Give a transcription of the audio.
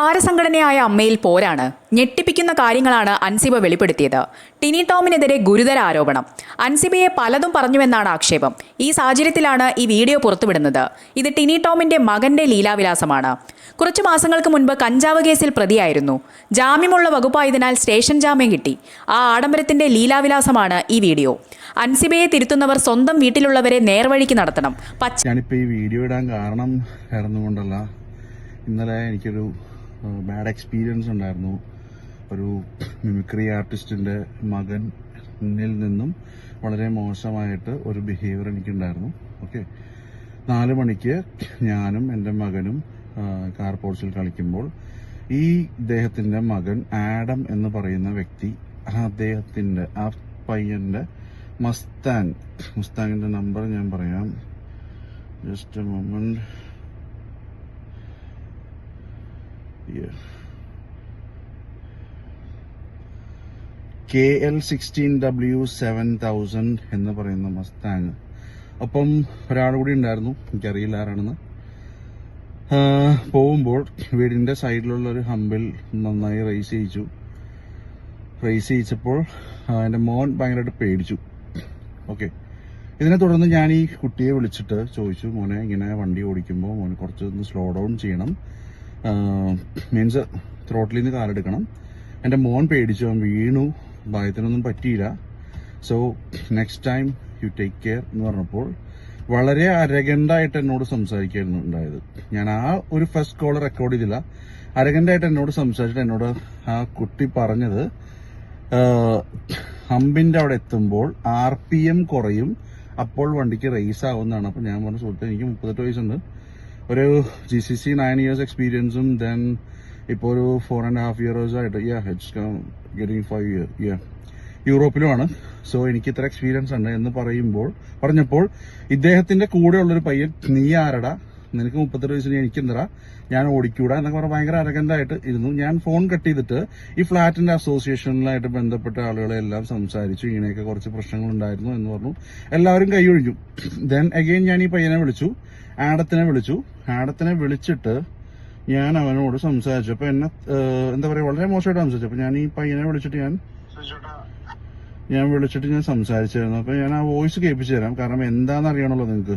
താരസംഘടനയായ അമ്മയിൽ പോരാണ്. ഞെട്ടിപ്പിക്കുന്ന കാര്യങ്ങളാണ് അൻസിബ വെളിപ്പെടുത്തിയത്. ടിനി ടോമിനെതിരെ ഗുരുതര ആരോപണം. അൻസിബയെ പലതും പറഞ്ഞുവെന്നാണ് ആക്ഷേപം. ഈ സാഹചര്യത്തിലാണ് ഈ വീഡിയോ പുറത്തുവിടുന്നത്. ഇത് ടിനി ടോമിന്റെ മകന്റെ ലീലാവിലാസമാണ്. കുറച്ചു മാസങ്ങൾക്ക് മുൻപ് കഞ്ചാവ് കേസിൽ പ്രതിയായിരുന്നു. ജാമ്യമുള്ള വകുപ്പായതിനാൽ സ്റ്റേഷൻ ജാമ്യം കിട്ടി. ആ ആഡംബരത്തിന്റെ ലീലാവിലാസമാണ് ഈ വീഡിയോ. അൻസിബയെ തിരുത്തുന്നവർ സ്വന്തം വീട്ടിലുള്ളവരെ നേർവഴിക്ക് നടത്തണം. ഞാനിപ്പോൾ ഈ വീഡിയോ ഇടാൻ കാരണം കൊണ്ടല്ല, ഇന്നലെ എനിക്കൊരു ബാഡ് എക്സ്പീരിയൻസ് ഉണ്ടായിരുന്നു. ഒരു മിമിക്രി ആർട്ടിസ്റ്റിൻ്റെ മകനിൽ നിന്നും വളരെ മോശമായിട്ട് ഒരു ബിഹേവിയർ എനിക്കുണ്ടായിരുന്നു. ഓക്കെ, 4 മണിക്ക് ഞാനും എൻ്റെ മകനും കാർ പോർച്ചിൽ കളിക്കുമ്പോൾ ഈ ഇദ്ദേഹത്തിൻ്റെ മകൻ ആഡം എന്ന് പറയുന്ന വ്യക്തി അദ്ദേഹത്തിൻ്റെ ആ പയ്യൻ്റെ മുസ്താങ്ങിൻ്റെ നമ്പർ ഞാൻ പറയാം, ജസ്റ്റ് എ മൊമെന്റ്. KL16W7000 എന്ന് പറയുന്ന മസ്താങ്. അപ്പം ഒരാൾ കൂടി ഉണ്ടായിരുന്നു, എനിക്കറിയില്ല ആരാണെന്ന്. പോകുമ്പോൾ വീടിന്റെ സൈഡിലുള്ള ഒരു ഹമ്പിൽ നന്നായി റേസ് ചെയ്യിച്ചപ്പോൾ എൻ്റെ മോൻ ഭയങ്കരമായിട്ട് പേടിച്ചു. ഓക്കെ, ഇതിനെ തുടർന്ന് ഞാൻ ഈ കുട്ടിയെ വിളിച്ചിട്ട് ചോദിച്ചു, മോനെ ഇങ്ങനെ വണ്ടി ഓടിക്കുമ്പോൾ മോനെ കുറച്ചൊന്ന് സ്ലോ ഡൗൺ ചെയ്യണം, മീൻസ് ത്രോട്ടിൽ നിന്ന് കാലെടുക്കണം. എൻ്റെ മോൻ പേടിച്ചു, അവൻ വീണു, ഭയത്തിനൊന്നും പറ്റിയില്ല. So next time you take care എന്ന് പറഞ്ഞപ്പോൾ വളരെ അരഗണ്ടായിട്ട് എന്നോട് സംസാരിക്കായിരുന്നു ഉണ്ടായത്. ഞാൻ ആ ഒരു ഫസ്റ്റ് കോൾ റെക്കോർഡ് ചെയ്തില്ല. അരഗണ്ടായിട്ട് എന്നോട് സംസാരിച്ചിട്ട് എന്നോട് ആ കുട്ടി പറഞ്ഞത്, ഹമ്പിന്റെ അവിടെ എത്തുമ്പോൾ RPM കുറയും, അപ്പോൾ വണ്ടിക്ക് റേസ് ആവുന്നതാണ്. അപ്പൊ ഞാൻ പറഞ്ഞ സുഹൃത്ത്, എനിക്ക് 38 വയസ്സുണ്ട്, ഒരു GCC 9 years എക്സ്പീരിയൻസും ദെൻ ഇപ്പോൾ ഒരു 4.5 years ആയിട്ട് ഗെറ്റിംഗ് 5 years യൂറോപ്പിലുമാണ്. സോ എനിക്ക് ഇത്ര എക്സ്പീരിയൻസ് ഉണ്ട് എന്ന് പറഞ്ഞപ്പോൾ ഇദ്ദേഹത്തിന്റെ കൂടെ ഉള്ളൊരു പയ്യൻ, നീ ആരടാ, നിനക്ക് 38 വയസ്സിന് എനിക്കെന്തടാ, ഞാൻ ഓടിക്കൂടാ എന്നൊക്കെ പറഞ്ഞാൽ ഭയങ്കര അരഗന്റായിട്ട് ഇരുന്നു. ഞാൻ ഫോൺ കട്ട് ചെയ്തിട്ട് ഈ ഫ്ലാറ്റിന്റെ അസോസിയേഷനിലായിട്ട് ബന്ധപ്പെട്ട ആളുകളെ എല്ലാം സംസാരിച്ചു. ഇങ്ങനെയൊക്കെ കുറച്ച് പ്രശ്നങ്ങൾ ഉണ്ടായിരുന്നു എന്ന് പറഞ്ഞു. എല്ലാവരും കൈയൊഴിഞ്ഞു. ദെൻ അഗെയിൻ ഞാൻ ഈ പയ്യനെ വിളിച്ചു, ആഡത്തിനെ വിളിച്ചിട്ട് ഞാൻ അവനോട് സംസാരിച്ചു. അപ്പൊ എന്നെ എന്താ പറയാ, വളരെ മോശമായിട്ട് സംസാരിച്ചു. അപ്പൊ ഞാൻ ഈ പയ്യനെ വിളിച്ചിട്ട് ഞാൻ സംസാരിച്ചായിരുന്നു. അപ്പൊ ഞാൻ ആ വോയിസ് കേൾപ്പിച്ചു തരാം, കാരണം എന്താണെന്ന് അറിയണല്ലോ നിങ്ങൾക്ക്.